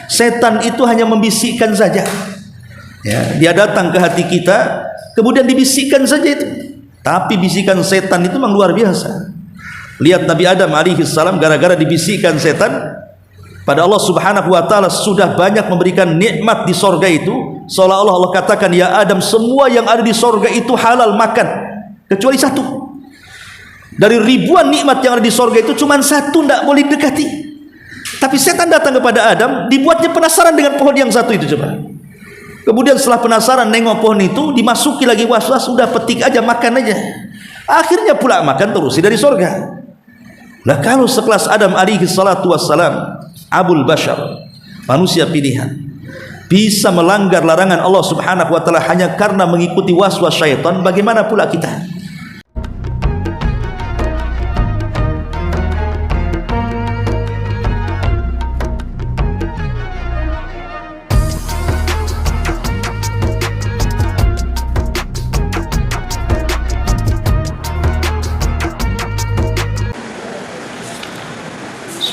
Setan itu hanya membisikkan saja. Ya, dia datang ke hati kita, kemudian dibisikkan saja itu. Tapi bisikan setan itu memang luar biasa. Lihat Nabi Adam alaihi salam, gara-gara dibisikkan setan, pada Allah subhanahu wa ta'ala sudah banyak memberikan nikmat di sorga itu, seolah-olah Allah katakan, ya Adam, semua yang ada di sorga itu halal makan, kecuali satu. Dari ribuan nikmat yang ada di sorga itu, cuma satu tidak boleh dekati. Tapi setan datang kepada Adam, dibuatnya penasaran dengan pohon yang satu itu. Coba. Kemudian setelah penasaran nengok pohon itu, dimasuki lagi was-was, sudah petik aja, makan aja. Akhirnya pula makan terusi dari sorga. Nah, kalau sekelas Adam alaihi salatu wassalam, Abul Bashar, manusia pilihan, bisa melanggar larangan Allah subhanahu wa ta'ala hanya karena mengikuti was-was syaitan, bagaimana pula kita?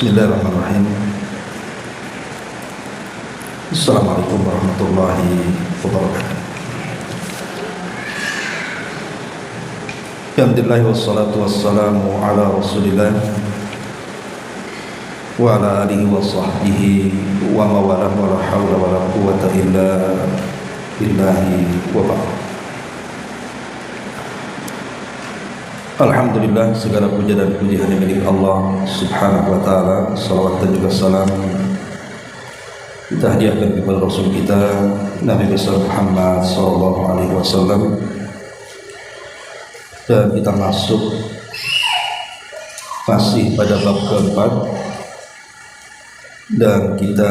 Bismillahirrahmanirrahim. Assalamualaikum warahmatullahi wabarakatuh. Alhamdulillah wassalatu wassalamu ala Rasulillah wa ala alihi wa sahbihi wa mawalah wa la hawla wa la quwwata illa billahi wa ba'd. Alhamdulillah, segala puja dan puji hanya milik Allah subhanahu wa ta'ala. Salawat dan juga salam kita hadiahkan kepada Rasul kita Nabi besar Muhammad sallallahu alaihi wasallam. Dan kita masuk masih pada bab keempat, dan kita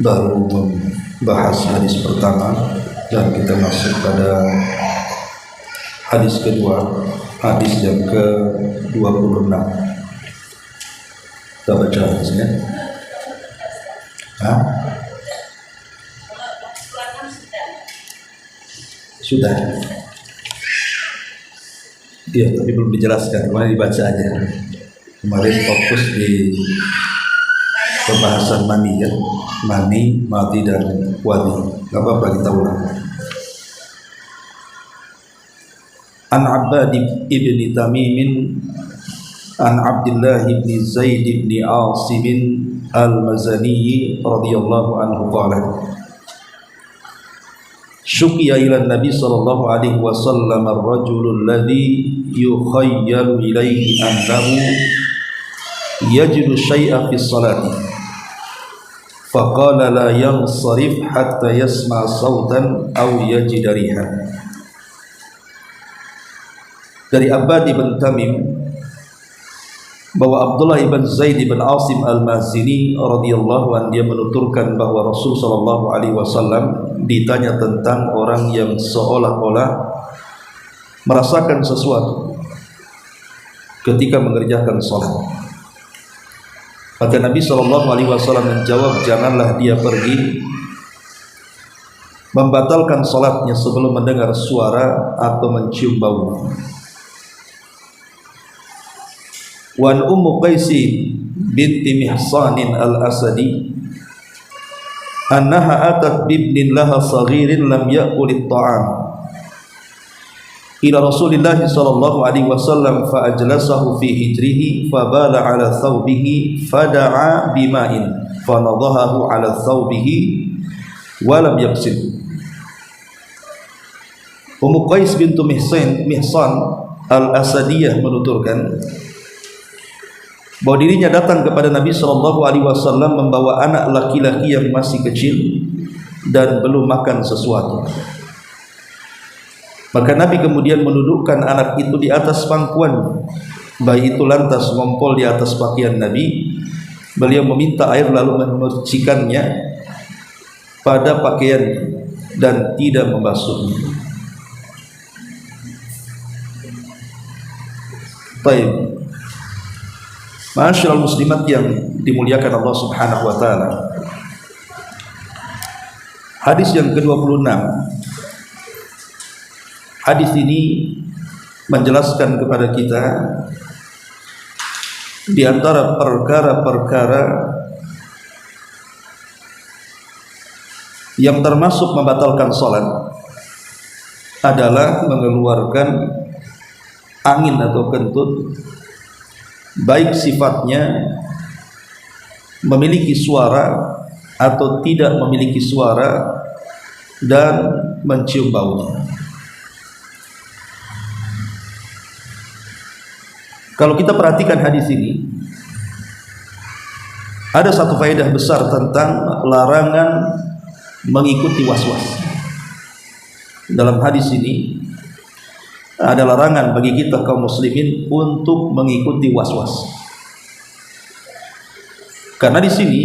baru membahas hadis pertama, dan kita masuk pada hadis kedua, hadis yang ke-26. Kita baca hadisnya. Sudah. Iya, tapi belum dijelaskan. Kemarin dibaca aja. Kemarin fokus di pembahasan mani, ya. Mani, mati, dan wadi. Gak apa-apa, kita ulang. An Abbad ibn Tamim an Abdullah ibn Zaid ibn Asim al-Mazani radhiyallahu anhu qala syukiya ila Nabi sallallahu alaihi wasallam ar-rajul alladhi yukhayyalu ilayhi annahu yajidu shay'an fi salati faqala la yansarif hatta yasma' sautan aw yajida rihan. Dari Abbad ibn Tamim bahwa Abdullah ibn Zaid ibn Asim al-Mazini radhiyallahu anhu, dia menuturkan bahwa Rasul sallallahu alaihi wasallam ditanya tentang orang yang seolah-olah merasakan sesuatu ketika mengerjakan salat. Maka Nabi sallallahu alaihi wasallam menjawab, janganlah dia pergi membatalkan salatnya sebelum mendengar suara atau mencium bau. Wan Ummu Qais binti Mihsan al-Asadi annaha atat bibnin laha saghirin lam ya'kul at-ta'am ila Rasulillah sallallahu alaihi wasallam fa ajlasahu fi hijrihi fa bala ala thawbihi fada'a bima'in fa nadahahu ala thawbihi wa lam yaghsil. Ummu Qais bintu Mihsan al-Asadiyah menuturkan bahwa dirinya datang kepada Nabi sallallahu alaihi wasallam membawa anak laki-laki yang masih kecil dan belum makan sesuatu. Maka Nabi kemudian menundukkan anak itu di atas pangkuan. Bayi itu lantas ngompol di atas pakaian Nabi. Beliau meminta air lalu memercikannya pada pakaian dan tidak membasuhnya. Baik. Ma'asyiral muslimat yang dimuliakan Allah subhanahu wa ta'ala, hadis yang ke-26. Hadis ini menjelaskan kepada kita di antara perkara-perkara yang termasuk membatalkan sholat adalah mengeluarkan angin atau kentut, baik sifatnya memiliki suara atau tidak memiliki suara, dan mencium baunya. Kalau kita perhatikan hadis ini, ada satu faedah besar tentang larangan mengikuti was-was. Dalam hadis ini ada larangan bagi kita kaum muslimin untuk mengikuti was-was. Karena di sini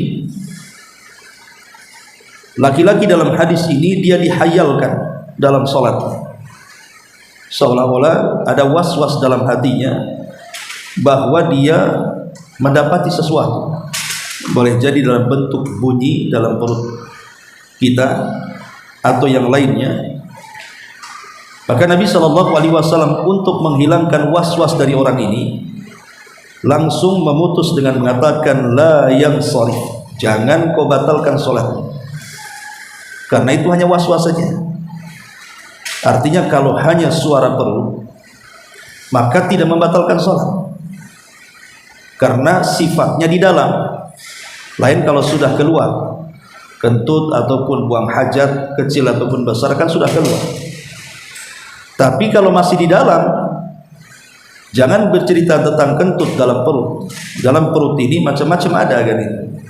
laki-laki dalam hadis ini dia dihayalkan dalam salatnya, seolah-olah ada was-was dalam hatinya bahwa dia mendapati sesuatu, boleh jadi dalam bentuk bunyi dalam perut kita atau yang lainnya. Maka Nabi SAW untuk menghilangkan was-was dari orang ini langsung memutus dengan mengatakan la yansharif, jangan kau batalkan sholatmu, karena itu hanya was-was saja. Artinya kalau hanya suara perut maka tidak membatalkan sholat, karena sifatnya di dalam. Lain kalau sudah keluar, kentut ataupun buang hajat kecil ataupun besar kan sudah keluar. Tapi kalau masih di dalam, jangan bercerita tentang kentut dalam perut. Dalam perut ini macam-macam ada kan ini,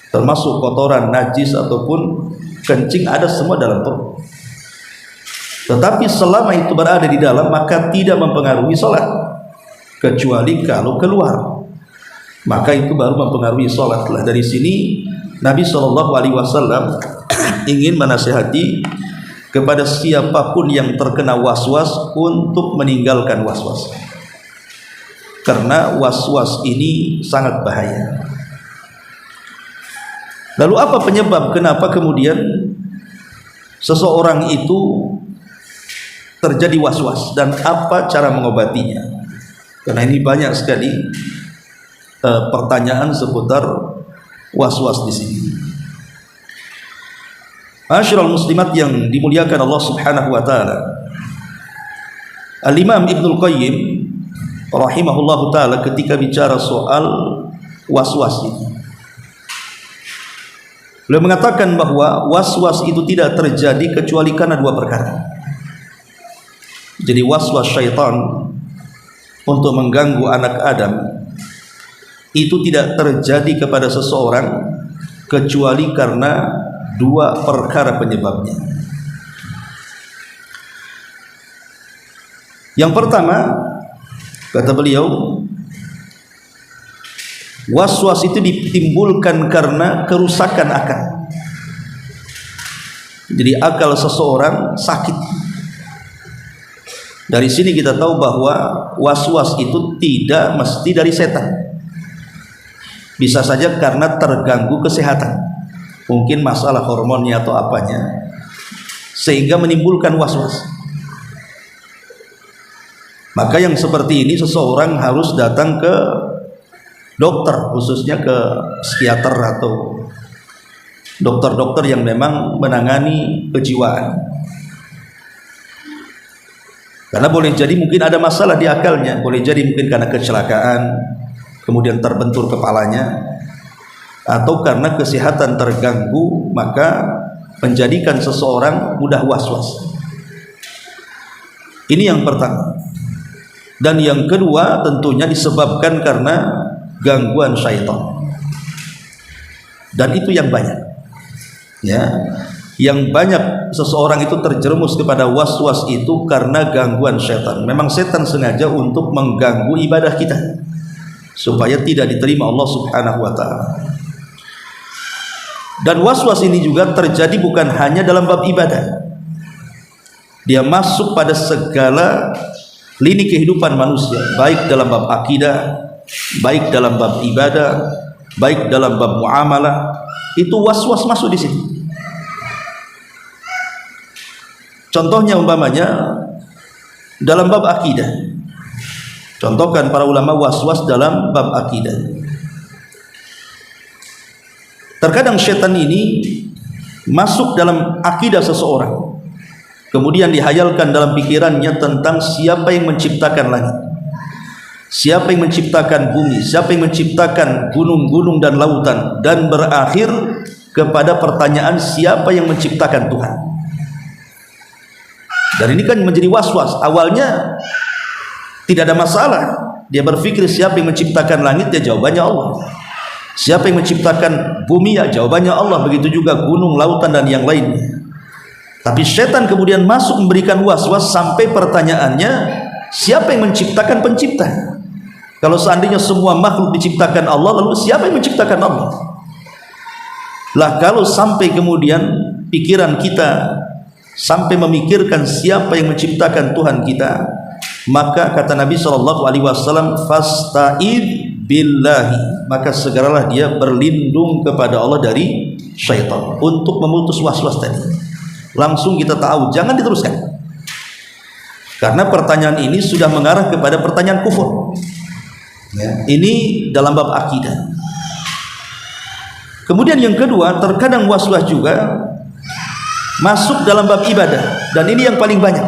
termasuk kotoran, najis ataupun kencing, ada semua dalam perut. Tetapi selama itu berada di dalam maka tidak mempengaruhi sholat, kecuali kalau keluar, maka itu baru mempengaruhi sholat. Dari sini Nabi SAW ingin menasihati kepada siapapun yang terkena was-was untuk meninggalkan was-was, karena was-was ini sangat bahaya. Lalu apa penyebab kenapa kemudian seseorang itu terjadi was-was dan apa cara mengobatinya? Karena ini banyak sekali pertanyaan seputar was-was di sini. Masyiral muslimat yang dimuliakan Allah Subhanahu wa taala, Al-Imam Ibnul Qayyim rahimahullahu taala ketika bicara soal was-was ini, beliau mengatakan bahwa was-was itu tidak terjadi kecuali karena dua perkara. Jadi was-was syaitan untuk mengganggu anak Adam itu tidak terjadi kepada seseorang kecuali karena dua perkara penyebabnya. Yang pertama, kata beliau, was-was itu ditimbulkan karena kerusakan akal. Jadi akal seseorang sakit. Dari sini kita tahu bahwa was-was itu tidak mesti dari setan. Bisa saja karena terganggu kesehatan, mungkin masalah hormonnya atau apanya, sehingga menimbulkan was-was. Maka yang seperti ini seseorang harus datang ke dokter, khususnya ke psikiater atau dokter-dokter yang memang menangani kejiwaan. Karena boleh jadi mungkin ada masalah di akalnya, boleh jadi mungkin karena kecelakaan kemudian terbentur kepalanya, atau karena kesehatan terganggu maka menjadikan seseorang mudah was-was. Ini yang pertama. Dan yang kedua tentunya disebabkan karena gangguan syaitan. Dan itu yang banyak. Ya, yang banyak seseorang itu terjerumus kepada was-was itu karena gangguan syaitan. Memang setan sengaja untuk mengganggu ibadah kita supaya tidak diterima Allah Subhanahu wa taala. Dan was-was ini juga terjadi bukan hanya dalam bab ibadah. Dia masuk pada segala lini kehidupan manusia, baik dalam bab akidah, baik dalam bab ibadah, baik dalam bab muamalah. Itu was-was masuk di sini. Contohnya umpamanya dalam bab akidah. Contohkan para ulama was-was dalam bab akidah. Terkadang syaitan ini masuk dalam akidah seseorang, kemudian dihayalkan dalam pikirannya tentang siapa yang menciptakan langit, siapa yang menciptakan bumi, siapa yang menciptakan gunung-gunung dan lautan, dan berakhir kepada pertanyaan siapa yang menciptakan Tuhan. Dan ini kan menjadi was-was. Awalnya tidak ada masalah, dia berpikir siapa yang menciptakan langit, ya jawabannya Allah. Siapa yang menciptakan bumi, ya jawabannya Allah. Begitu juga gunung, lautan dan yang lainnya. Tapi setan kemudian masuk memberikan was-was sampai pertanyaannya, siapa yang menciptakan pencipta? Kalau seandainya semua makhluk diciptakan Allah, lalu siapa yang menciptakan Allah? Lah kalau sampai kemudian pikiran kita sampai memikirkan siapa yang menciptakan Tuhan kita, maka kata Nabi SAW, fasta'id billahi, maka segeralah dia berlindung kepada Allah dari syaitan untuk memutus was-was tadi. Langsung kita tahu, jangan diteruskan, karena pertanyaan ini sudah mengarah kepada pertanyaan kufur ya. Ini dalam bab akidah. Kemudian yang kedua, terkadang was-was juga masuk dalam bab ibadah, dan ini yang paling banyak.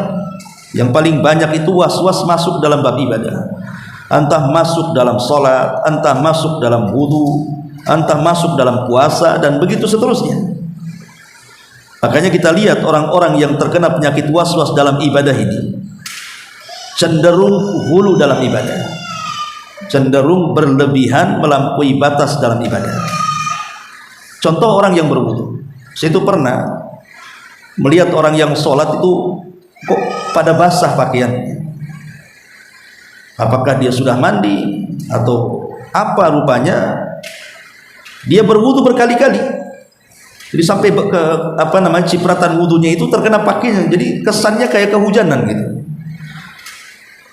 Yang paling banyak itu was-was masuk dalam bab ibadah, entah masuk dalam sholat, entah masuk dalam wudu, entah masuk dalam puasa, dan begitu seterusnya. Makanya kita lihat orang-orang yang terkena penyakit was-was dalam ibadah ini cenderung hulu dalam ibadah, cenderung berlebihan melampaui batas dalam ibadah. Contoh orang yang berwudu, saya itu pernah melihat orang yang sholat itu kok pada basah pakaiannya. Apakah dia sudah mandi atau apa, rupanya dia berwudu berkali-kali. Jadi sampai ke cipratan wudunya itu terkena pakaiannya. Jadi kesannya kayak kehujanan gitu.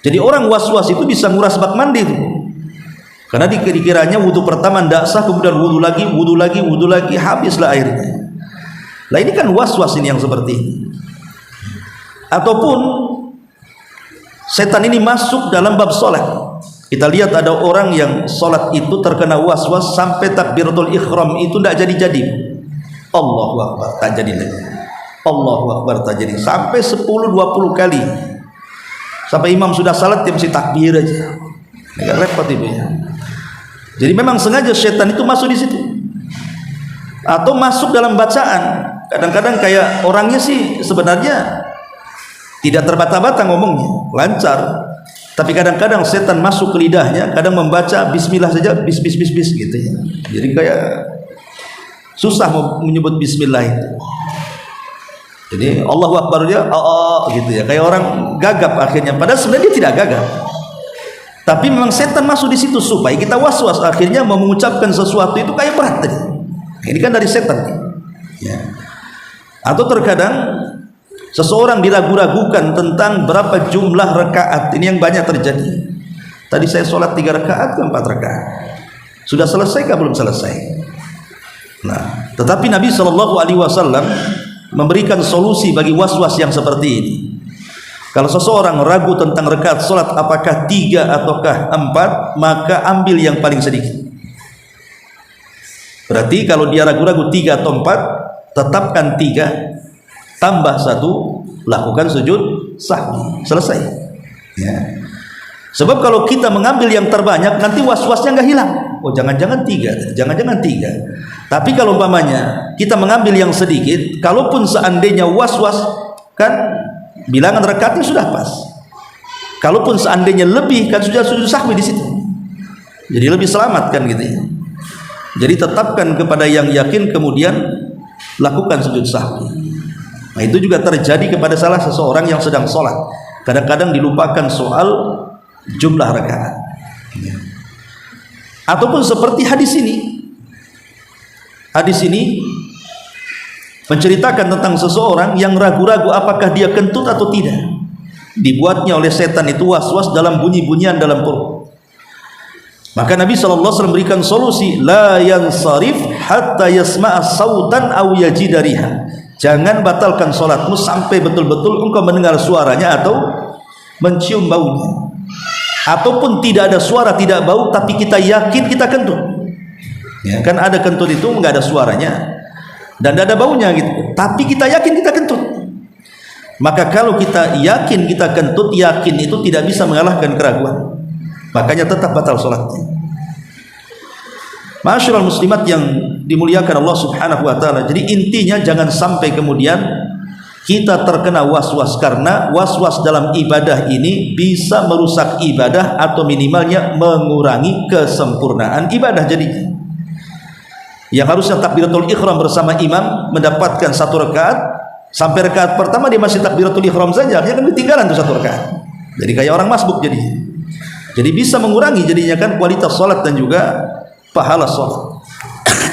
Jadi orang was-was itu bisa nguras bak mandi itu. Karena dikiranya wudu pertama tidak sah, kemudian wudu lagi, habislah airnya. Lah ini kan was-was ini yang seperti ini. Ataupun setan ini masuk dalam bab sholat. Kita lihat ada orang yang sholat itu terkena was-was sampai takbiratul ihram itu tidak jadi-jadi. Allahu Akbar, tak jadi lagi. Allahu Akbar, tak jadi. Sampai 10-20 kali. Sampai imam sudah salat dia mesti takbir aja. Agak repot itu ya. Jadi memang sengaja setan itu masuk di situ. Atau masuk dalam bacaan. Kadang-kadang kayak orangnya sih sebenarnya tidak terbata-bata ngomongnya, lancar, tapi kadang-kadang setan masuk ke lidahnya, kadang membaca bismillah saja bis gitu ya. Jadi kayak susah mau menyebut bismillah itu. Jadi Allahu Akbar dia gitu ya, kayak orang gagap akhirnya, padahal sebenarnya dia tidak gagap. Tapi memang setan masuk di situ supaya kita was-was, akhirnya mau mengucapkan sesuatu itu kayak berat tadi. Ini kan dari setan ya. Atau terkadang seseorang diragu-ragukan tentang berapa jumlah rakaat. Ini yang banyak terjadi. Tadi saya sholat 3 rakaat ke 4 rakaat, sudah selesai kah belum selesai? Nah, tetapi Nabi SAW memberikan solusi bagi was-was yang seperti ini. Kalau seseorang ragu tentang rakaat sholat apakah 3 ataukah 4, maka ambil yang paling sedikit. Berarti kalau dia ragu-ragu 3 atau 4, tetapkan 3 tambah 1, lakukan sujud sahwi, selesai ya. Sebab kalau kita mengambil yang terbanyak, nanti was-wasnya nggak hilang. Oh jangan-jangan 3, jangan-jangan 3. Tapi kalau umpamanya kita mengambil yang sedikit, kalaupun seandainya was-was, kan bilangan rakaatnya sudah pas. Kalaupun seandainya lebih, kan sudah sujud sahwi di situ. Jadi lebih selamat kan gitu ya. Jadi tetapkan kepada yang yakin, kemudian lakukan sujud sahwi. Nah itu juga terjadi kepada salah seseorang yang sedang sholat. Kadang-kadang dilupakan soal jumlah rakaat. Ataupun seperti hadis ini. Hadis ini menceritakan tentang seseorang yang ragu-ragu apakah dia kentut atau tidak. Dibuatnya oleh setan itu was-was dalam bunyi-bunyian dalam perut. Maka Nabi SAW memberikan solusi, la yansarif hatta yasma'a sautan aw yajida riha. Jangan batalkan sholatmu sampai betul-betul engkau mendengar suaranya atau mencium baunya. Ataupun tidak ada suara, tidak bau, tapi kita yakin kita kentut. Ya, kan ada kentut itu enggak ada suaranya, dan tidak ada baunya gitu. Tapi kita yakin kita kentut. Maka kalau kita yakin kita kentut, yakin itu tidak bisa mengalahkan keraguan. Makanya tetap batal salatnya. Ma'asyiral muslimat yang dimuliakan Allah Subhanahu wa taala. Jadi intinya jangan sampai kemudian kita terkena was-was, karena was-was dalam ibadah ini bisa merusak ibadah atau minimalnya mengurangi kesempurnaan ibadah jadinya. Yang harusnya takbiratul ihram bersama imam mendapatkan 1 rakaat, sampai rakaat pertama dia masih takbiratul ihram saja, dia kan ketinggalan tuh 1 rakaat. Jadi kayak orang masbuk jadinya. Jadi bisa mengurangi jadinya kan kualitas salat dan juga pahala salat.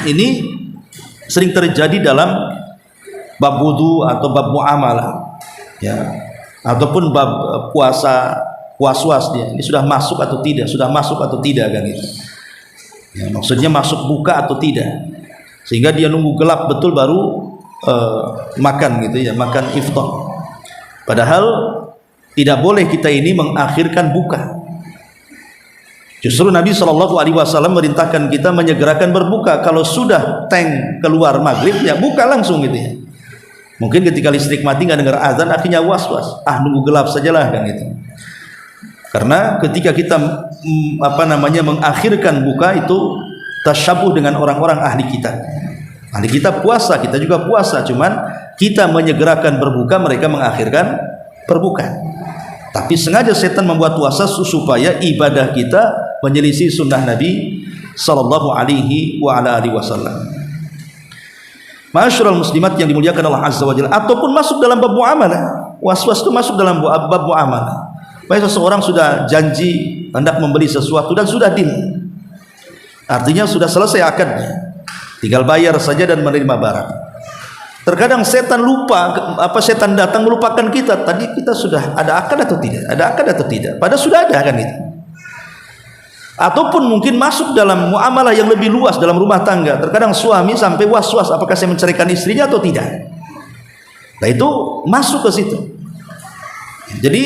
Ini sering terjadi dalam bab wudu atau bab muamalah, ya, ataupun bab puasa, was-was dia. Ini sudah masuk atau tidak? Sudah masuk atau tidak kan itu? Ya, maksudnya masuk buka atau tidak? Sehingga dia nunggu gelap betul baru makan gitu ya, makan iftar. Padahal tidak boleh kita ini mengakhirkan buka. Justru Nabi SAW merintahkan kita menyegerakan berbuka. Kalau sudah tank keluar maghrib, ya buka langsung gitu ya. Mungkin ketika listrik mati nggak dengar azan, akhirnya was-was, nunggu gelap sajalah kan gitu. Karena ketika kita mengakhirkan buka itu tasyabuh dengan orang-orang ahli kita. Ahli kita puasa, kita juga puasa, cuman kita menyegerakan berbuka, mereka mengakhirkan berbuka. Tapi sengaja setan membuat puasa supaya ibadah kita menyelisih sunnah Nabi sallallahu alaihi wasallam. Ma'asyiral muslimat yang dimuliakan Allah Azza wa Jalla, ataupun masuk dalam bab muamalah. Was-was itu masuk dalam bab muamalah. Baik, seseorang sudah janji hendak membeli sesuatu dan sudah deal. Artinya sudah selesai akadnya. Tinggal bayar saja dan menerima barang. Terkadang setan lupa, setan datang melupakan kita. Tadi kita sudah ada akad atau tidak? Ada akad atau tidak? Padahal sudah ada kan itu. Ataupun mungkin masuk dalam muamalah yang lebih luas dalam rumah tangga. Terkadang suami sampai was-was, apakah saya menceraikan istrinya atau tidak. Nah itu masuk ke situ. Jadi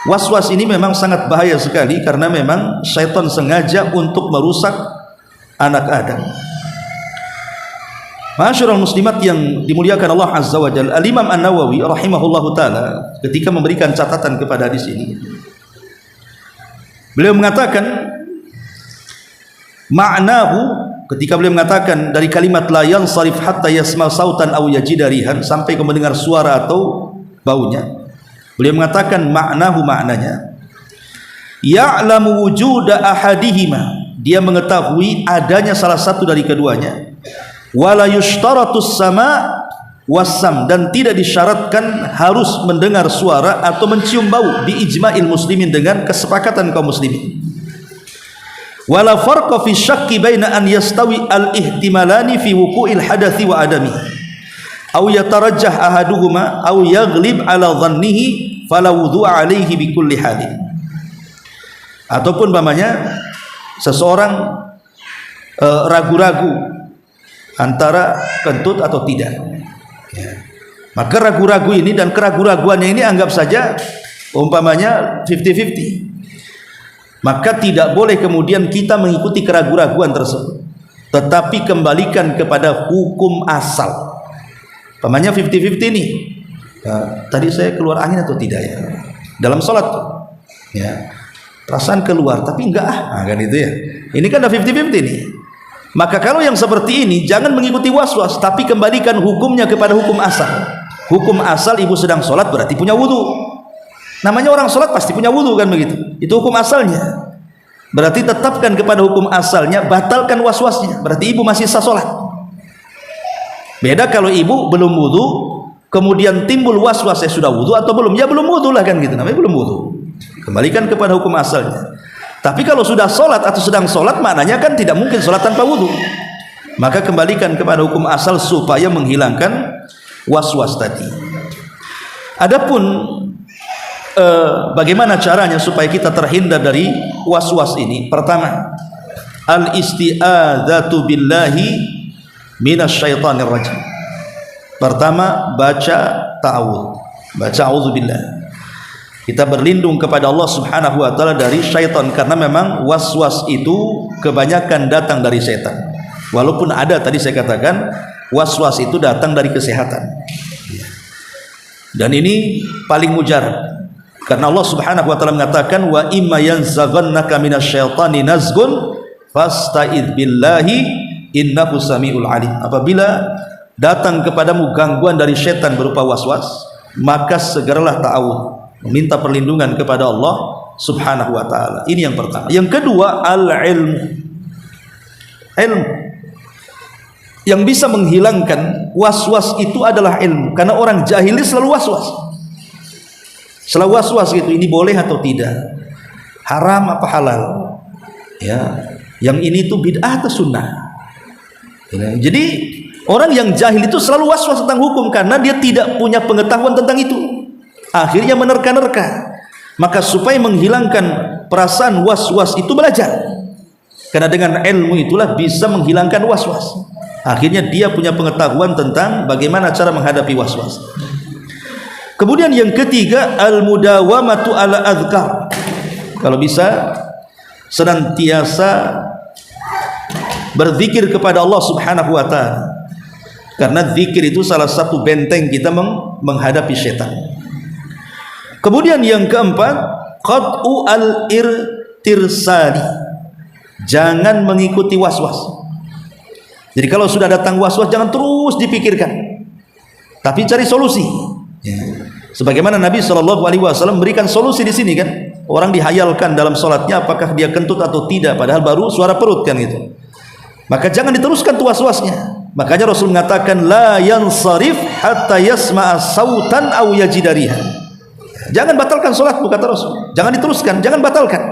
was-was ini memang sangat bahaya sekali, karena memang syaitan sengaja untuk merusak anak Adam. Ma'asyiral muslimat yang dimuliakan Allah Azza wa Jalla, Al-Imam An-Nawawi rahimahullahu taala ketika memberikan catatan kepada hadis ini, beliau mengatakan ma'nahu, ketika beliau mengatakan dari kalimat la yansarif hatta yasma sautan aw yajida rihan, sampai ke mendengar suara atau baunya. Beliau mengatakan ma'nahu, maknanya ya'lamu wujuda ahadihima, dia mengetahui adanya salah satu dari keduanya, wala yushtaratus sama wasam, dan tidak disyaratkan harus mendengar suara atau mencium bau, bi ijma'il muslimin, dengan kesepakatan kaum muslimin. Wala farqa fi syakki baina an yastawi al ihtimalani fi wuqu'il hadathi wa adami aw yatarajjah ahaduhuma aw yaghlib ala dhannihi fala wudhu'a alaihi bi kulli halin. Ataupun umpamanya seseorang ragu-ragu antara kentut atau tidak, ya. Maka ragu-ragu ini dan keraguan-raguannya ini anggap saja umpamanya 50-50. Maka tidak boleh kemudian kita mengikuti keraguan-raguan tersebut, tetapi kembalikan kepada hukum asal. Umpamanya 50-50 ini, tadi saya keluar angin atau tidak ya dalam sholat, ya, perasaan keluar tapi enggak kan itu ya. Ini kan ada 50-50 nih. Maka kalau yang seperti ini jangan mengikuti was-was, tapi kembalikan hukumnya kepada hukum asal. Hukum asal, ibu sedang sholat berarti punya wudu. Namanya orang sholat pasti punya wudu kan begitu. Itu hukum asalnya. Berarti tetapkan kepada hukum asalnya, batalkan was-wasnya. Berarti ibu masih sah sholat. Beda kalau ibu belum wudu, kemudian timbul was-was, saya sudah wudu atau belum? Ya belum wudu lah kan gitu. Namanya belum wudu. Kembalikan kepada hukum asalnya. Tapi kalau sudah sholat atau sedang sholat, maknanya kan tidak mungkin sholat tanpa wudu. Maka kembalikan kepada hukum asal supaya menghilangkan was-was tadi. Adapun bagaimana caranya supaya kita terhindar dari was-was ini? Pertama, al-isti'adzatu billahi minasyaitonir rajim. Pertama, baca ta'awudz, baca a'udzubillah. Kita berlindung kepada Allah Subhanahu wa taala dari syaitan, karena memang was-was itu kebanyakan datang dari setan. Walaupun ada tadi saya katakan was-was itu datang dari kesehatan. Dan ini paling mujarab, karena Allah Subhanahu wa taala mengatakan, wa imma yanzaghannaka minasyaitani nazghun fasta'idz billahi innahu samiul alim. Apabila datang kepadamu gangguan dari setan berupa was-was, maka segeralah ta'awudz, meminta perlindungan kepada Allah Subhanahu wa taala. Ini yang pertama. Yang kedua, al-ilmu. Ilmu yang bisa menghilangkan was-was itu adalah ilmu. Karena orang jahil selalu was-was. Selalu was-was gitu, ini boleh atau tidak, haram apa halal, ya, yang ini tuh bid'ah atau sunnah. Ya, jadi orang yang jahil itu selalu was-was tentang hukum karena dia tidak punya pengetahuan tentang itu. Akhirnya menerka-nerka. Maka supaya menghilangkan perasaan was-was itu belajar. Karena dengan ilmu itulah bisa menghilangkan was-was. Akhirnya dia punya pengetahuan tentang bagaimana cara menghadapi was-was. Kemudian yang ketiga, al-mudawamatu ala adhkar. Kalau bisa senantiasa berzikir kepada Allah Subhanahu wa taala. Karena zikir itu salah satu benteng kita menghadapi setan. Kemudian yang keempat, qat'u al-irtirsali. Jangan mengikuti was-was. Jadi kalau sudah datang was-was, jangan terus dipikirkan, tapi cari solusi. Ya. Sebagaimana Nabi SAW memberikan solusi di sini kan, orang dihayalkan dalam sholatnya apakah dia kentut atau tidak, padahal baru suara perut kan gitu. Maka jangan diteruskan tuh was-wasnya. Makanya Rasul mengatakan, la yansarif hatta yasma'a sautan aw yajidariha. Jangan batalkan sholatmu, kata Rasul. Jangan diteruskan, jangan batalkan,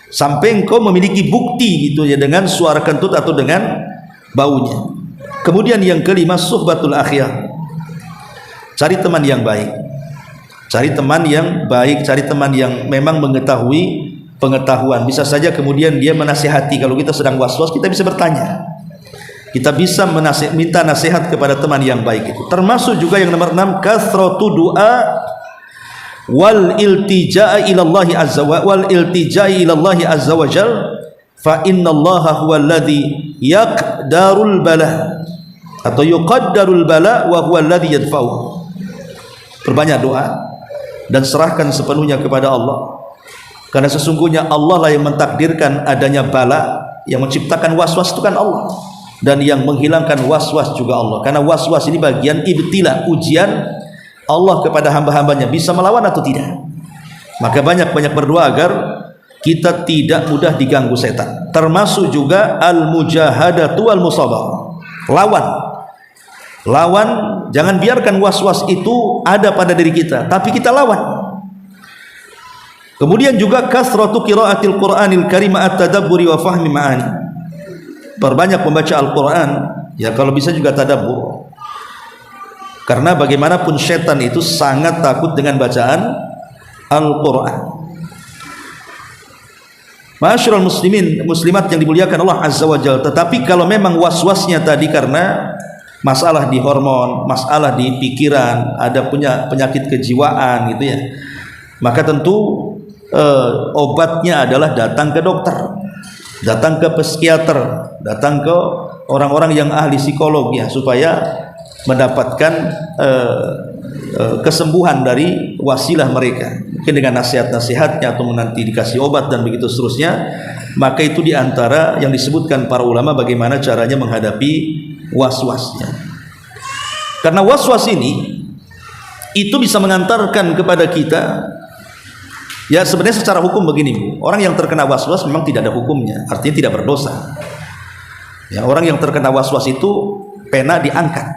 sampai engkau memiliki bukti gitu ya, dengan suara kentut atau dengan baunya. Kemudian yang kelima, suhbatul akhyar. Cari teman yang baik. Cari teman yang baik, cari teman yang memang mengetahui pengetahuan. Bisa saja kemudian dia menasihati. Kalau kita sedang was-was, kita bisa bertanya. Kita bisa minta nasihat kepada teman yang baik itu. Termasuk juga yang nomor 6, kathratu du'a wal iltija'a ila Allah azza wa jalla. Fa innallaha huwal ladzi yaqdarul bala atau yuqaddarul bala wa huwal ladzi yadfa'u. Perbanyak doa dan serahkan sepenuhnya kepada Allah, karena sesungguhnya Allah lah yang mentakdirkan adanya bala. Yang menciptakan was-was itu kan Allah, dan yang menghilangkan was-was juga Allah. Karena was-was ini bagian ibtila, ujian Allah kepada hamba-hambanya, bisa melawan atau tidak. Maka banyak-banyak berdoa agar kita tidak mudah diganggu setan. Termasuk juga al-mujahadatu wal musabah. Lawan, jangan biarkan was-was itu ada pada diri kita, tapi kita lawan. Kemudian juga kasratu qiraatil Qur'anil Karim at-tadabburi wa fahmi ma'ani. Perbanyak membaca Al-Qur'an, ya kalau bisa juga tadabbur. Karena bagaimanapun setan itu sangat takut dengan bacaan Al-Qur'an. Ma'asyiral muslimin muslimat yang dimuliakan Allah Azza wa Jalla. Tetapi kalau memang was-wasnya tadi karena masalah di hormon, masalah di pikiran, ada punya penyakit kejiwaan gitu ya, maka tentu obatnya adalah datang ke dokter, datang ke psikiater, datang ke orang-orang yang ahli psikolog ya, supaya mendapatkan kesembuhan dari wasilah mereka, mungkin dengan nasihat-nasihatnya atau nanti dikasih obat dan begitu seterusnya. Maka itu diantara yang disebutkan para ulama bagaimana caranya menghadapi was-wasnya. Karena was-was ini itu bisa mengantarkan kepada kita, ya sebenarnya secara hukum begini Bu, orang yang terkena was-was memang tidak ada hukumnya, artinya tidak berdosa ya. Orang yang terkena was-was itu pena diangkat,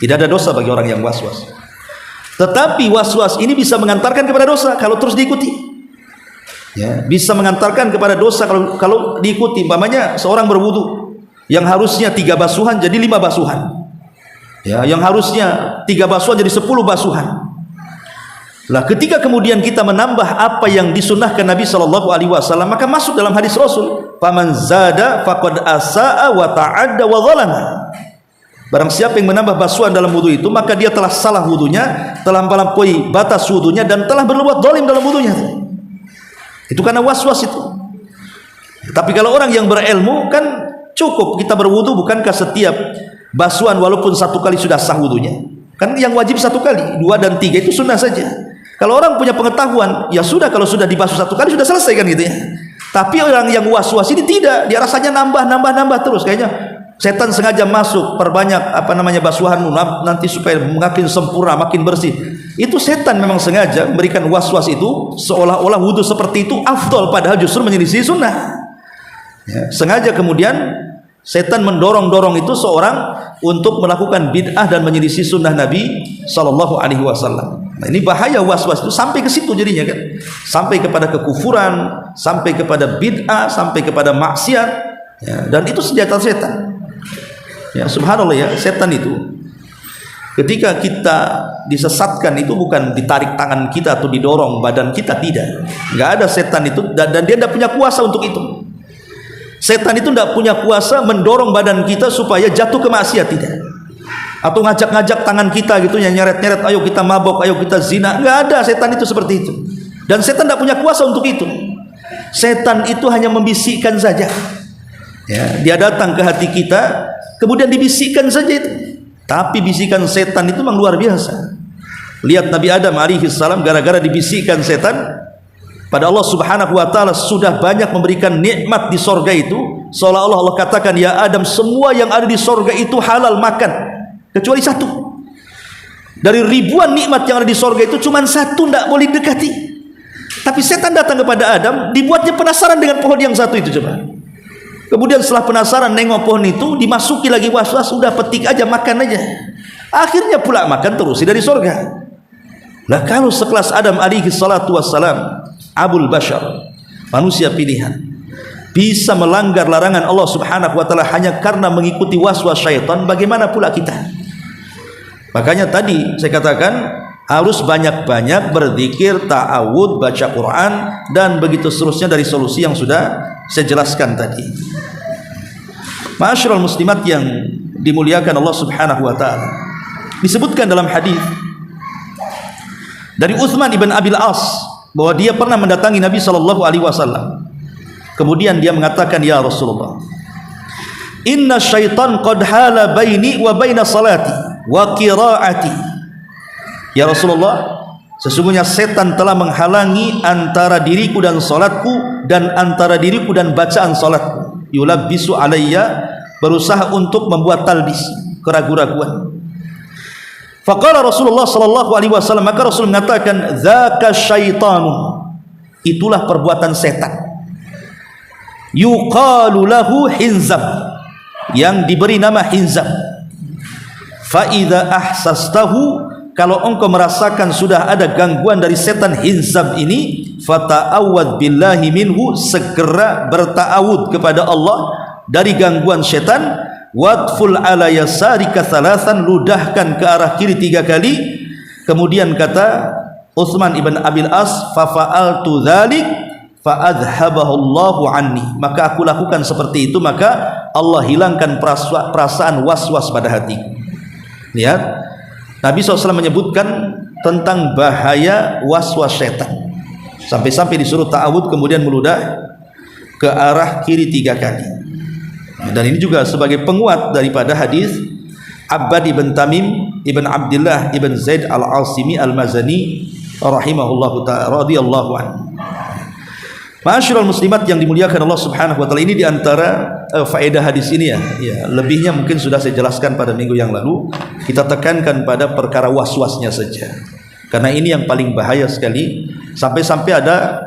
tidak ada dosa bagi orang yang was-was. Tetapi was-was ini bisa mengantarkan kepada dosa kalau terus diikuti ya, bisa mengantarkan kepada dosa kalau diikuti. Umpamanya seorang berwudu yang harusnya 3 basuhan jadi 5 basuhan ya, yang harusnya 3 basuhan jadi 10 basuhan. Lah ketika kemudian kita menambah apa yang disunnahkan Nabi SAW, maka masuk dalam hadis Rasul, faman zada faqad asaa wa ta'adda wa zalama. Barang siapa yang menambah basuhan dalam wudu itu, maka dia telah salah wudunya, telah melampaui batas wudunya, dan telah berbuat zalim dalam wudunya. Itu karena was-was itu. Tapi kalau orang yang berilmu kan cukup kita berwudu, bukankah setiap basuhan walaupun satu kali sudah sah wudunya? Kan yang wajib satu kali, 2 dan 3 itu sunnah saja. Kalau orang punya pengetahuan, ya sudah, kalau sudah dibasuh satu kali sudah selesai kan gitu ya. Tapi orang yang was-was ini tidak, dia rasanya nambah terus. Kayaknya setan sengaja masuk, perbanyak basuhanmu nanti supaya makin sempurna, makin bersih. Itu setan memang sengaja memberikan was-was itu, seolah-olah wudu seperti itu afdol, padahal justru menyelisih sunnah. Ya, sengaja kemudian setan mendorong itu seorang untuk melakukan bid'ah dan menyelisih sunnah Nabi Sallallahu Alaihi Wasallam. Nah, ini bahaya was-was itu sampai ke situ jadinya kan, sampai kepada kekufuran, sampai kepada bid'ah, sampai kepada maksiat. Ya, dan itu senjata setan. Ya, subhanallah ya, setan itu ketika kita disesatkan itu bukan ditarik tangan kita atau didorong badan kita, tidak. Nggak ada setan itu, dan dia tidak punya kuasa untuk itu. Setan itu tidak punya kuasa mendorong badan kita supaya jatuh ke maksiat, tidak. Atau ngajak-ngajak tangan kita gitu, nyeret-nyeret, ayo kita mabok, ayo kita zina. Nggak ada setan itu seperti itu. Dan setan tidak punya kuasa untuk itu. Setan itu hanya membisikkan saja. Ya, dia datang ke hati kita, kemudian dibisikkan saja itu. Tapi bisikan setan itu memang luar biasa. Lihat Nabi Adam alaihi salam, gara-gara dibisikkan setan, pada Allah subhanahu wa ta'ala sudah banyak memberikan nikmat di sorga itu, seolah-olah Allah katakan, ya Adam, semua yang ada di sorga itu halal makan, kecuali satu. Dari ribuan nikmat yang ada di sorga itu, cuma satu tidak boleh dekati. Tapi setan datang kepada Adam, dibuatnya penasaran dengan pohon yang satu itu. Coba, kemudian setelah penasaran nengok pohon itu, dimasuki lagi was-was, sudah petik aja, makan aja. Akhirnya pula makan terus dari sorga. Nah, kalau sekelas Adam alaihi salatu wassalam, Abul Bashar, manusia pilihan, bisa melanggar larangan Allah subhanahu wa ta'ala hanya karena mengikuti was-was syaitan, bagaimana pula kita? Makanya tadi saya katakan harus banyak-banyak berzikir, ta'awud, baca Quran, dan begitu seterusnya dari solusi yang sudah saya jelaskan tadi. Ma'asyiral muslimat yang dimuliakan Allah subhanahu wa ta'ala, disebutkan dalam hadis dari Utsman ibn Abil As bahwa dia pernah mendatangi Nabi Sallallahu Alaihi Wasallam. Kemudian dia mengatakan, ya Rasulullah, inna syaitan qad hala baini wa baina salati wa qiraati. Ya Rasulullah, sesungguhnya setan telah menghalangi antara diriku dan salatku, dan antara diriku dan bacaan salatku. Yulabbisu alayya, berusaha untuk membuat talbis, keraguan-raguan. Faqala Rasulullah sallallahu alaihi wasallam, maka Rasul mengatakan, dzaka syaitanu, itulah perbuatan setan. Yuqalu lahu hinzab, yang diberi nama hinzab. Fa idza ahsastahu, kalau engkau merasakan sudah ada gangguan dari setan hinzab ini, fata'awwadz billahi minhu, segera berta'awud kepada Allah dari gangguan setan. Wadful ala yasarika thalathan, ludahkan ke arah kiri 3 kali. Kemudian kata Utsman ibn Abil As, fa fa'altu dzalik fa adhabahu Allahu anni, maka aku lakukan seperti itu, maka Allah hilangkan perasaan was-was pada hatiku. Lihat, Nabi SAW menyebutkan tentang bahaya was-was setan, sampai-sampai disuruh ta'awud kemudian meludah ke arah kiri 3 kali. Dan ini juga sebagai penguat daripada hadis Abbad ibn Tamim ibn Abdullah ibn Zaid al-Asimi al-Mazani rahimahullahu ta'ala radhiyallahu anhu. Ma'asyiral muslimat yang dimuliakan Allah subhanahu wa ta'ala, ini diantara faedah hadis ini ya. Lebihnya mungkin sudah saya jelaskan pada minggu yang lalu. Kita tekankan pada perkara was-wasnya saja, karena ini yang paling bahaya sekali. Sampai-sampai ada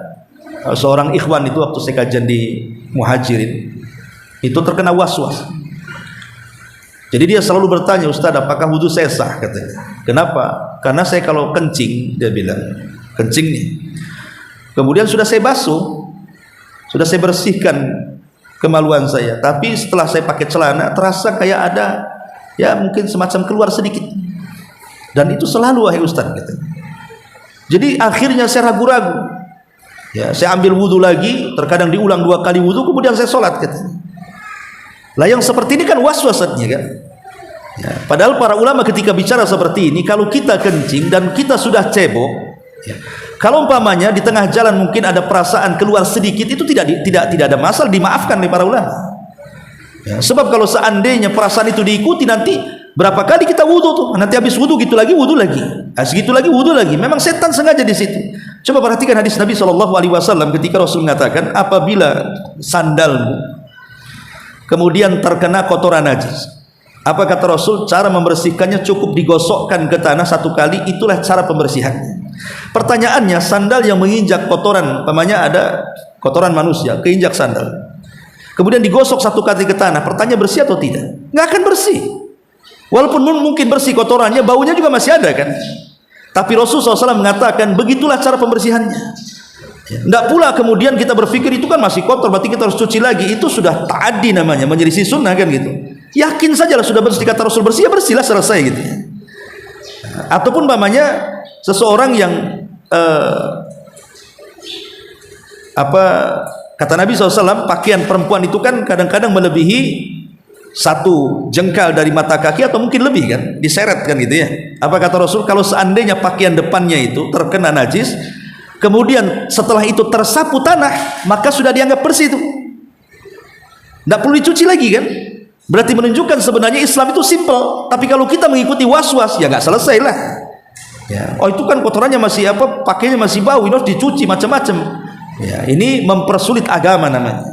seorang ikhwan itu waktu saya kajian di Muhajirin, itu terkena was-was. Jadi dia selalu bertanya, Ustaz, apakah wudu saya sah? Katanya. Kenapa? Karena saya kalau kencing, dia bilang, kencing nih, kemudian sudah saya basuh, sudah saya bersihkan kemaluan saya, tapi setelah saya pakai celana terasa kayak ada, ya mungkin semacam keluar sedikit. Dan itu selalu, wahai Ustaz, katanya. Jadi akhirnya saya ragu-ragu. Ya, saya ambil wudu lagi, terkadang diulang 2 kali wudu, kemudian saya sholat, katanya. Lah yang seperti ini kan was-wasatnya kan. Ya, padahal para ulama ketika bicara seperti ini, kalau kita kencing dan kita sudah cebok, ya, kalau umpamanya di tengah jalan mungkin ada perasaan keluar sedikit, itu tidak ada masalah, dimaafkan oleh para ulama. Ya, sebab kalau seandainya perasaan itu diikuti, nanti berapa kali kita wudu tuh, nanti habis wudu gitu lagi, wudu lagi, segitu lagi, wudu lagi. Memang setan sengaja di situ. Coba perhatikan hadis Nabi SAW ketika Rasul mengatakan, apabila sandalmu kemudian terkena kotoran najis, apa kata Rasul? Cara membersihkannya cukup digosokkan ke tanah satu kali, itulah cara pembersihannya. Pertanyaannya, sandal yang menginjak kotoran, umpamanya ada kotoran manusia keinjak sandal, kemudian digosok satu kali ke tanah, pertanyaan bersih atau tidak? Nggak akan bersih. Walaupun mungkin bersih kotorannya, baunya juga masih ada kan. Tapi Rasulullah SAW mengatakan begitulah cara pembersihannya. Tidak pula kemudian kita berpikir itu kan masih kotor, berarti kita harus cuci lagi. Itu sudah ta'addi namanya, menyelisih sunnah kan gitu. Yakin sajalah sudah bersih, kata Rasul bersih, ya bersihlah, selesai gitu. Ataupun umpamanya seseorang yang kata Nabi SAW, pakaian perempuan itu kan kadang-kadang melebihi satu jengkal dari mata kaki atau mungkin lebih kan, diseret kan gitu ya. Apa kata Rasul? Kalau seandainya pakaian depannya itu terkena najis, kemudian setelah itu tersapu tanah, maka sudah dianggap bersih itu, tidak perlu dicuci lagi kan. Berarti menunjukkan sebenarnya Islam itu simple. Tapi kalau kita mengikuti was-was, ya nggak selesai lah ya. Oh itu kan kotorannya masih pakainya masih bau, ini harus dicuci macam-macam ya. Ini mempersulit agama namanya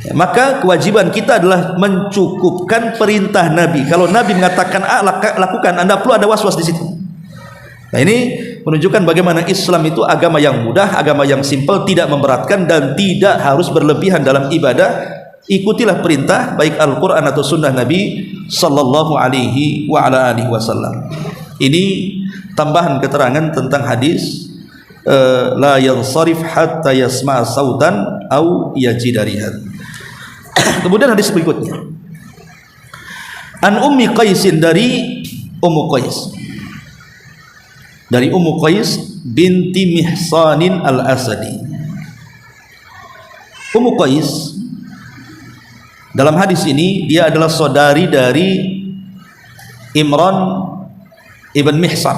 ya. Maka kewajiban kita adalah mencukupkan perintah Nabi. Kalau Nabi mengatakan A, lakukan, Anda perlu ada was-was di situ. Nah ini menunjukkan bagaimana Islam itu agama yang mudah, agama yang simple, tidak memberatkan dan tidak harus berlebihan dalam ibadah. Ikutilah perintah baik Al-Quran atau sunnah Nabi sallallahu alaihi wa ala alihi wasallam. Ini tambahan keterangan tentang hadis la yansarif hatta yasma'a sautan au yajida rihan. Kemudian hadis berikutnya, an Ummi Qaisin, dari Ummu Qais, dari Ummu Qais binti Mihsanin al-Asadi. Ummu Qais dalam hadis ini dia adalah saudari dari Imran ibn Mihsan,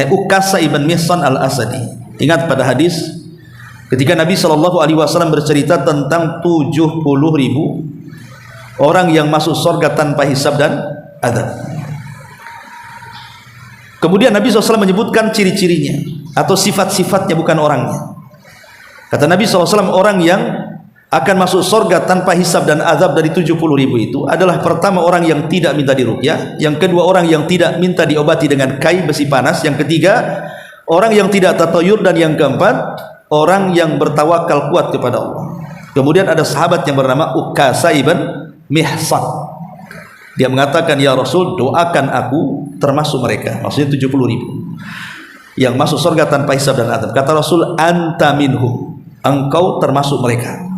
Ukasa ibn Mihsan al-Asadi. Ingat pada hadis ketika Nabi SAW bercerita tentang 70.000 orang yang masuk surga tanpa hisab dan adab. Kemudian Nabi SAW menyebutkan ciri-cirinya atau sifat-sifatnya, bukan orangnya. Kata Nabi SAW, orang yang akan masuk surga tanpa hisab dan azab dari 70.000 itu adalah, pertama orang yang tidak minta diruqyah, yang kedua orang yang tidak minta diobati dengan kai besi panas, yang ketiga orang yang tidak tatayur, dan yang keempat orang yang bertawakal kuat kepada Allah. Kemudian ada sahabat yang bernama Ukasa ibn Mihsan. Dia mengatakan, ya Rasul, doakan aku termasuk mereka, maksudnya 70.000 yang masuk surga tanpa hisab dan azab. Kata Rasul, anta minhum, engkau termasuk mereka.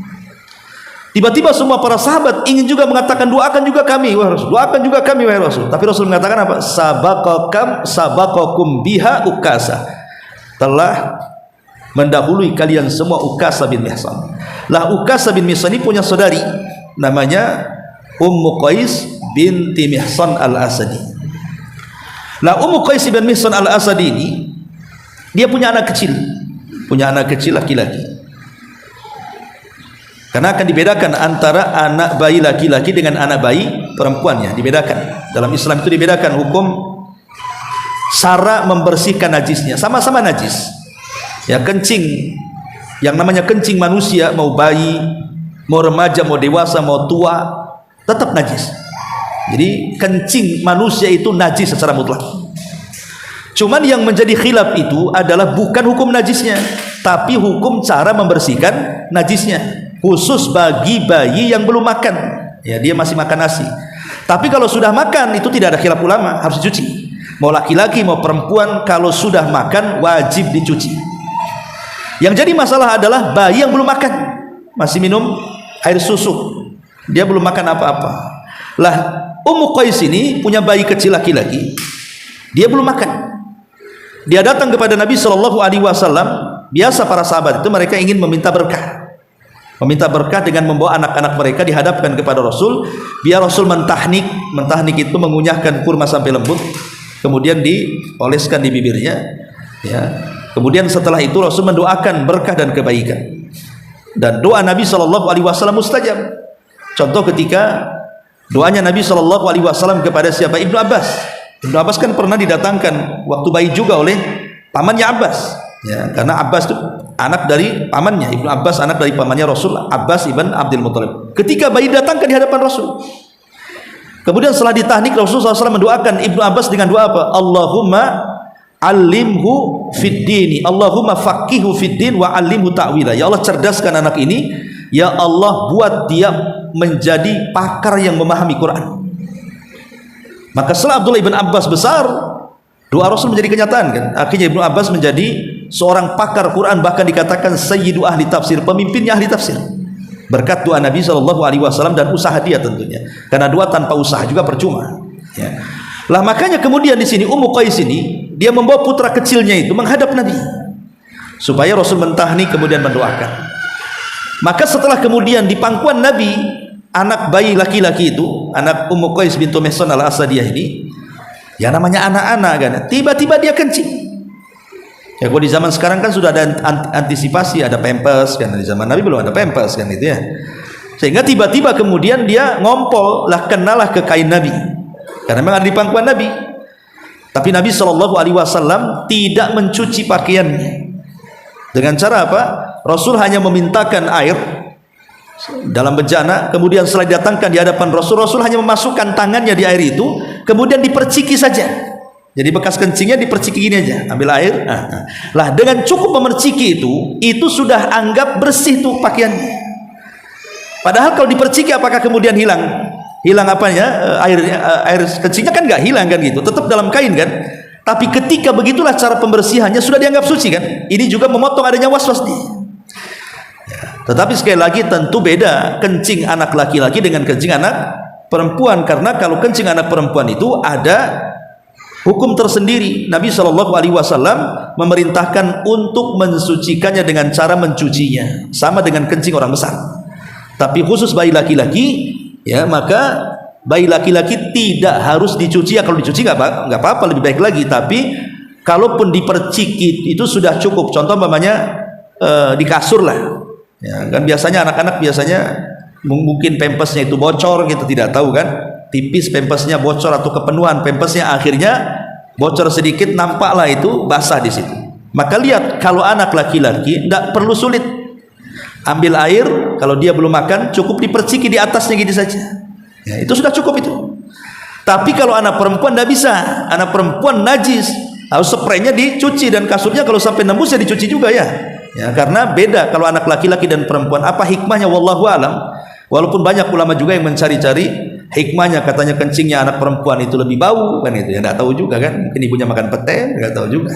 Tiba-tiba semua para sahabat ingin juga mengatakan, doakan juga kami wahai Rasul, doakan juga kami wahai Rasul. Tapi Rasul mengatakan apa? Sabaqakum biha Ukasa, telah mendahului kalian semua Ukasa bin Mihsan. Lah Ukasa bin Mihsan ini punya saudari namanya Ummu Qais binti Mihsan al-Asadi. Lah Ummu Qais bin Mihsan al-Asadi ini dia punya anak kecil laki-laki. Karena akan dibedakan antara anak bayi laki-laki dengan anak bayi perempuannya, dibedakan. Dalam Islam itu dibedakan hukum cara membersihkan najisnya, sama-sama najis. Ya, kencing, yang namanya kencing manusia, mau bayi, mau remaja, mau dewasa, mau tua, tetap najis. Jadi kencing manusia itu najis secara mutlak. Cuman yang menjadi khilaf itu adalah bukan hukum najisnya, tapi hukum cara membersihkan najisnya. Khusus bagi bayi yang belum makan, ya dia masih makan nasi. Tapi kalau sudah makan itu tidak ada khilaf ulama, harus dicuci. Mau laki-laki mau perempuan, kalau sudah makan wajib dicuci. Yang jadi masalah adalah bayi yang belum makan, masih minum air susu, dia belum makan apa-apa. Lah Ummu Qais ini punya bayi kecil laki-laki, dia belum makan. Dia datang kepada Nabi SAW. Biasa para sahabat itu mereka ingin meminta berkah, dengan membawa anak-anak mereka dihadapkan kepada Rasul, biar Rasul mentahnik itu mengunyahkan kurma sampai lembut, kemudian dioleskan di bibirnya ya. Kemudian setelah itu Rasul mendoakan berkah dan kebaikan, dan doa Nabi SAW mustajab. Contoh ketika Doanya Nabi SAW kepada siapa? Ibnu Abbas. Ibnu Abbas kan pernah didatangkan waktu bayi juga oleh pamannya Abbas, ya, karena Abbas itu anak dari pamannya. Ibnu Abbas anak dari pamannya Rasul, Abbas ibn Abdul Muthalib. Ketika bayi datangkan di hadapan Rasul, kemudian setelah ditahnik, Rasulullah SAW mendoakan Ibnu Abbas dengan doa apa? Allahumma alimhu fid dini, Allahumma faqihu fid din wa alimhu ta'wila. Ya Allah, cerdaskan anak ini, ya Allah buat dia menjadi pakar yang memahami Quran. Maka setelah Abdullah ibn Abbas besar, doa Rasul menjadi kenyataan kan. Akhirnya Ibnu Abbas menjadi seorang pakar Quran, bahkan dikatakan sayyidu ahli tafsir, pemimpinnya ahli tafsir, berkat doa Nabi SAW dan usaha dia tentunya. Karena doa tanpa usaha juga percuma, ya. Lah makanya kemudian di sini Ummu Qais ini dia membawa putra kecilnya itu menghadap Nabi supaya Rasul mentahni kemudian mendoakan. Maka setelah kemudian di pangkuan Nabi, anak bayi laki-laki itu, anak Ummu Qais bintu Mihsan al-Asadiyah ini, ya namanya anak-anak kan, tiba-tiba dia kencing. Ya kalau di zaman sekarang kan sudah ada antisipasi, ada pampers kan, di zaman Nabi belum ada pampers kan itu ya. Sehingga tiba-tiba kemudian dia ngompol, lah kenalah ke kain Nabi. Karena memang ada di pangkuan Nabi. Tapi Nabi SAW tidak mencuci pakaiannya. Dengan cara apa? Rasul hanya memintakan air dalam bejana, kemudian setelah didatangkan di hadapan Rasul, Rasul hanya memasukkan tangannya di air itu, kemudian diperciki saja. Jadi bekas kencingnya diperciki gini aja, ambil air. Lah dengan cukup memerciki itu sudah anggap bersih tuh pakaiannya. Padahal kalau diperciki apakah kemudian hilang apanya? Air kencingnya kan nggak hilang kan gitu, tetap dalam kain kan. Tapi ketika begitulah cara pembersihannya sudah dianggap suci kan. Ini juga memotong adanya was-was nih. Tetapi sekali lagi tentu beda kencing anak laki-laki dengan kencing anak perempuan, karena kalau kencing anak perempuan itu ada hukum tersendiri. Nabi SAW memerintahkan untuk mensucikannya dengan cara mencucinya, sama dengan kencing orang besar. Tapi khusus bayi laki-laki, ya maka bayi laki-laki tidak harus dicuci. Ya kalau dicuci nggak apa-apa, lebih baik lagi. Tapi kalaupun diperciki itu sudah cukup. Contoh umpamanya di kasur lah. Ya, kan biasanya anak-anak mungkin pampasnya itu bocor gitu, tidak tahu kan, tipis pampasnya bocor atau kepenuhan pampasnya, akhirnya bocor sedikit, nampaklah itu basah di situ. Maka lihat, kalau anak laki-laki tidak perlu sulit, ambil air, kalau dia belum makan cukup diperciki di atasnya gitu saja, ya, itu sudah cukup itu. Tapi kalau anak perempuan tidak bisa, anak perempuan najis, harus spraynya dicuci, dan kasurnya kalau sampai nembus ya dicuci juga ya. Ya, karena beda kalau anak laki-laki dan perempuan. Apa hikmahnya? Wallahu alam. Walaupun banyak ulama juga yang mencari-cari hikmahnya, katanya kencingnya anak perempuan itu lebih bau kan itu. Ya enggak tahu juga kan. Mungkin ibunya makan pete, enggak tahu juga.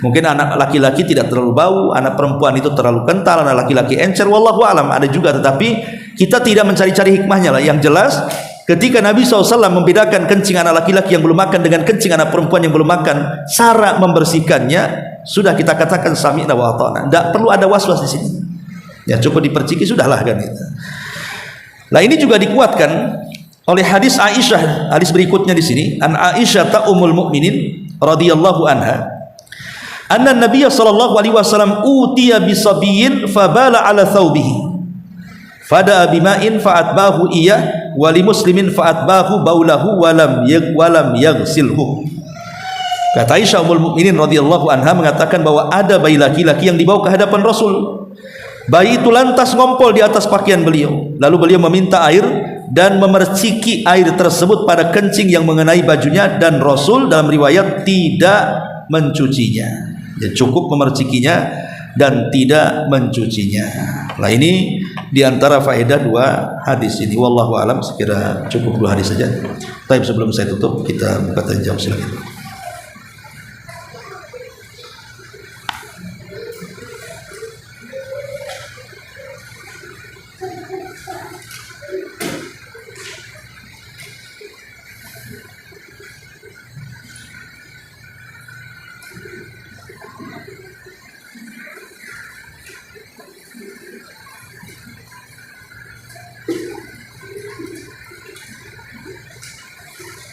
Mungkin anak laki-laki tidak terlalu bau, anak perempuan itu terlalu kental, anak laki-laki encer. Wallahu alam, ada juga, tetapi kita tidak mencari-cari hikmahnya lah. Yang jelas ketika Nabi SAW membedakan kencing anak laki-laki yang belum makan dengan kencing anak perempuan yang belum makan, cara membersihkannya sudah kita katakan sami'na wa ata'na. Tidak perlu ada was-was di sini. Ya cukup diperciki sudahlah kan itu. Nah ini juga dikuatkan oleh hadis Aisyah, hadis berikutnya di sini. An Aisyah ta ummul mukminin radhiyallahu anha, anna Nabiy sallallahu alaihi wasallam utiya bisabiyyin fabala ala thawbihi. Fada bima'in fa'atbahu iya wa li muslimin fa'atbahu baulahu walam yaghsilhu. Kata Aisyah ummul mukminin radhiyallahu anha mengatakan bahwa ada bayi laki-laki yang dibawa ke hadapan Rasul. Bayi itu lantas ngompol di atas pakaian beliau. Lalu beliau meminta air dan memerciki air tersebut pada kencing yang mengenai bajunya, dan Rasul dalam riwayat tidak mencucinya. Ya, cukup memercikinya dan tidak mencucinya. Nah ini diantara faedah dua hadis ini. Wallahu alam, sekira cukup dua hadis saja. Tapi sebelum saya tutup, kita buka tanya jawab, silakan.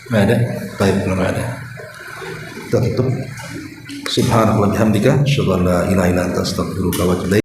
Ada? Baik, belum ada. Kita tutup. Subhanallah bihamdika, asyhadu an la ilaha illa anta, astaghfiruka wa atubu ilaik.